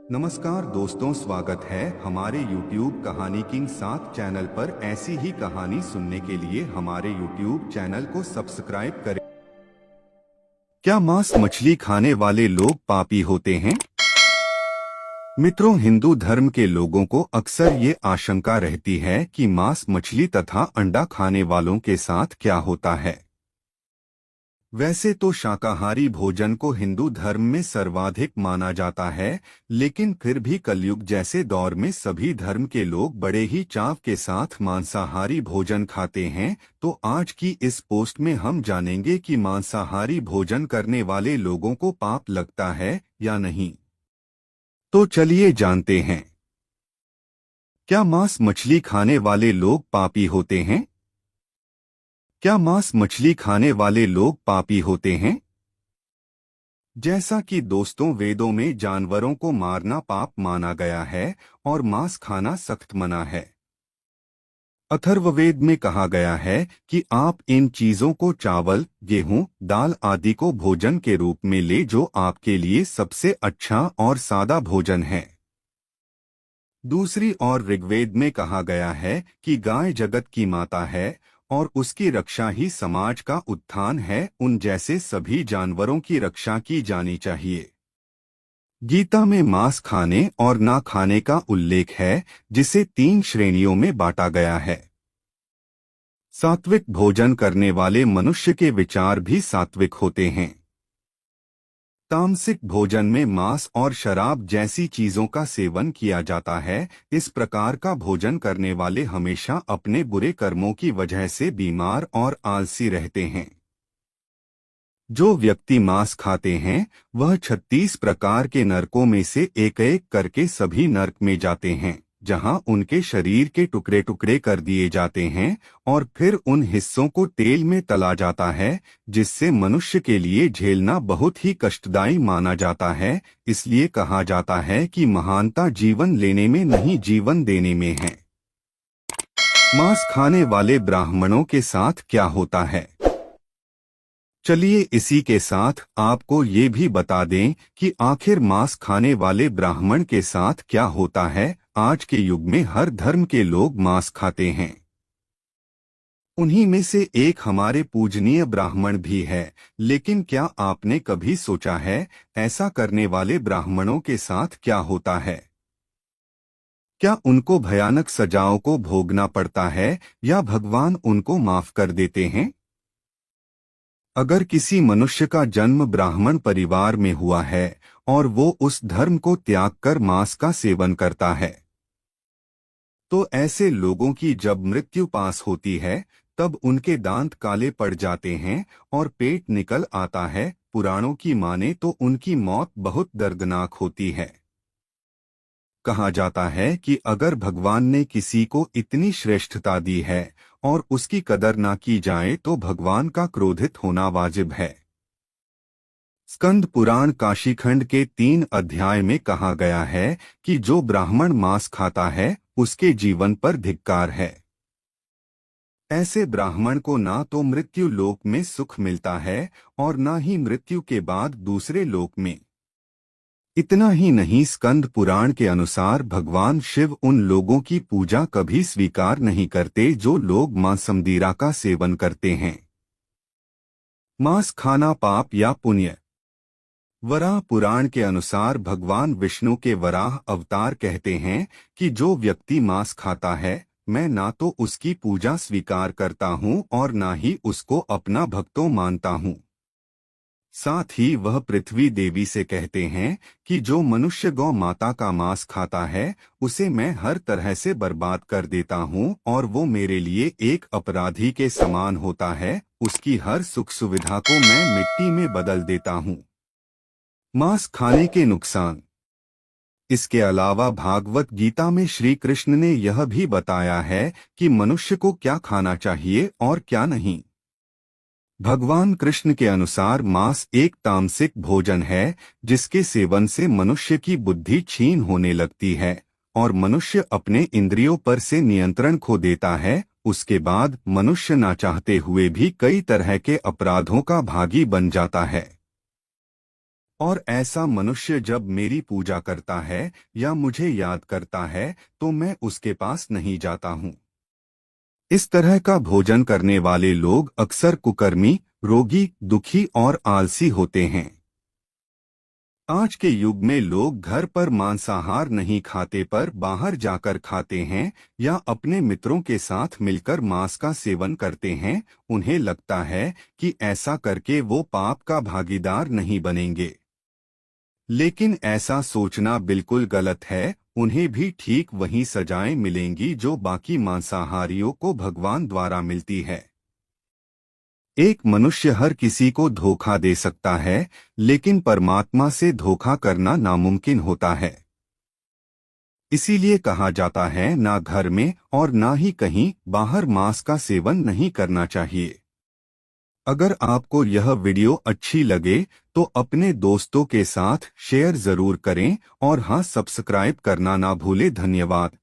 नमस्कार दोस्तों, स्वागत है हमारे YouTube कहानी किंग 7 चैनल पर। ऐसी ही कहानी सुनने के लिए हमारे YouTube चैनल को सब्सक्राइब करें। क्या मांस मछली खाने वाले लोग पापी होते हैं? मित्रों, हिंदू धर्म के लोगों को अक्सर ये आशंका रहती है कि मांस मछली तथा अंडा खाने वालों के साथ क्या होता है। वैसे तो शाकाहारी भोजन को हिंदू धर्म में सर्वाधिक माना जाता है, लेकिन फिर भी कलयुग जैसे दौर में सभी धर्म के लोग बड़े ही चाव के साथ मांसाहारी भोजन खाते हैं। तो आज की इस पोस्ट में हम जानेंगे कि मांसाहारी भोजन करने वाले लोगों को पाप लगता है या नहीं। तो चलिए जानते हैं, क्या मांस मछली खाने वाले लोग पापी होते हैं? क्या मांस मछली खाने वाले लोग पापी होते हैं? जैसा कि दोस्तों, वेदों में जानवरों को मारना पाप माना गया है और मांस खाना सख्त मना है। अथर्ववेद में कहा गया है कि आप इन चीजों को चावल, गेहूं, दाल आदि को भोजन के रूप में ले, जो आपके लिए सबसे अच्छा और सादा भोजन है। दूसरी ओर ऋग्वेद में कहा गया है कि गाय जगत की माता है और उसकी रक्षा ही समाज का उत्थान है। उन जैसे सभी जानवरों की रक्षा की जानी चाहिए। गीता में मांस खाने और ना खाने का उल्लेख है, जिसे 3 श्रेणियों में बांटा गया है। सात्विक भोजन करने वाले मनुष्य के विचार भी सात्विक होते हैं। तामसिक भोजन में मांस और शराब जैसी चीजों का सेवन किया जाता है। इस प्रकार का भोजन करने वाले हमेशा अपने बुरे कर्मों की वजह से बीमार और आलसी रहते हैं। जो व्यक्ति मांस खाते हैं वह 36 प्रकार के नरकों में से एक एक करके सभी नरक में जाते हैं, जहां उनके शरीर के टुकड़े टुकड़े कर दिए जाते हैं और फिर उन हिस्सों को तेल में तला जाता है, जिससे मनुष्य के लिए झेलना बहुत ही कष्टदायी माना जाता है। इसलिए कहा जाता है कि महानता जीवन लेने में नहीं, जीवन देने में है। मांस खाने वाले ब्राह्मणों के साथ क्या होता है? चलिए इसी के साथ आपको ये भी बता दें कि आखिर मांस खाने वाले ब्राह्मण के साथ क्या होता है। आज के युग में हर धर्म के लोग मांस खाते हैं। उन्हीं में से एक हमारे पूजनीय ब्राह्मण भी है। लेकिन क्या आपने कभी सोचा है, ऐसा करने वाले ब्राह्मणों के साथ क्या होता है? क्या उनको भयानक सजाओं को भोगना पड़ता है या भगवान उनको माफ कर देते हैं? अगर किसी मनुष्य का जन्म ब्राह्मण परिवार में हुआ है और वो उस धर्म को त्याग कर मांस का सेवन करता है, तो ऐसे लोगों की जब मृत्यु पास होती है तब उनके दांत काले पड़ जाते हैं और पेट निकल आता है। पुराणों की माने तो उनकी मौत बहुत दर्दनाक होती है। कहा जाता है कि अगर भगवान ने किसी को इतनी श्रेष्ठता दी है और उसकी कदर ना की जाए तो भगवान का क्रोधित होना वाजिब है। स्कंद पुराण काशीखंड के 3 अध्याय में कहा गया है कि जो ब्राह्मण मांस खाता है उसके जीवन पर धिक्कार है। ऐसे ब्राह्मण को ना तो मृत्यु लोक में सुख मिलता है और ना ही मृत्यु के बाद दूसरे लोक में। इतना ही नहीं, स्कंद पुराण के अनुसार भगवान शिव उन लोगों की पूजा कभी स्वीकार नहीं करते जो लोग मांसमदीरा का सेवन करते हैं। मांस खाना पाप या पुण्य? वराह पुराण के अनुसार भगवान विष्णु के वराह अवतार कहते हैं कि जो व्यक्ति मांस खाता है, मैं ना तो उसकी पूजा स्वीकार करता हूँ और ना ही उसको अपना भक्तों मानता हूँ। साथ ही वह पृथ्वी देवी से कहते हैं कि जो मनुष्य गौ माता का मांस खाता है उसे मैं हर तरह से बर्बाद कर देता हूँ और वो मेरे लिए एक अपराधी के समान होता है। उसकी हर सुख सुविधा को मैं मिट्टी में बदल देता हूँ। मांस खाने के नुकसान? इसके अलावा भागवत गीता में श्री कृष्ण ने यह भी बताया है कि मनुष्य को क्या खाना चाहिए और क्या नहीं। भगवान कृष्ण के अनुसार मांस एक तामसिक भोजन है, जिसके सेवन से मनुष्य की बुद्धि क्षीण होने लगती है और मनुष्य अपने इंद्रियों पर से नियंत्रण खो देता है। उसके बाद मनुष्य ना चाहते हुए भी कई तरह के अपराधों का भागी बन जाता है। और ऐसा मनुष्य जब मेरी पूजा करता है या मुझे याद करता है तो मैं उसके पास नहीं जाता हूँ। इस तरह का भोजन करने वाले लोग अक्सर कुकर्मी, रोगी, दुखी और आलसी होते हैं। आज के युग में लोग घर पर मांसाहार नहीं खाते पर बाहर जाकर खाते हैं या अपने मित्रों के साथ मिलकर मांस का सेवन करते हैं। उन्हें लगता है कि ऐसा करके वो पाप का भागीदार नहीं बनेंगे। लेकिन ऐसा सोचना बिल्कुल गलत है। उन्हें भी ठीक वही सजाएं मिलेंगी जो बाकी मांसाहारियों को भगवान द्वारा मिलती है। एक मनुष्य हर किसी को धोखा दे सकता है, लेकिन परमात्मा से धोखा करना नामुमकिन होता है। इसीलिए कहा जाता है ना घर में और ना ही कहीं बाहर मांस का सेवन नहीं करना चाहिए। अगर आपको यह वीडियो अच्छी लगे तो अपने दोस्तों के साथ शेयर जरूर करें और हाँ, सब्सक्राइब करना ना भूलें। धन्यवाद।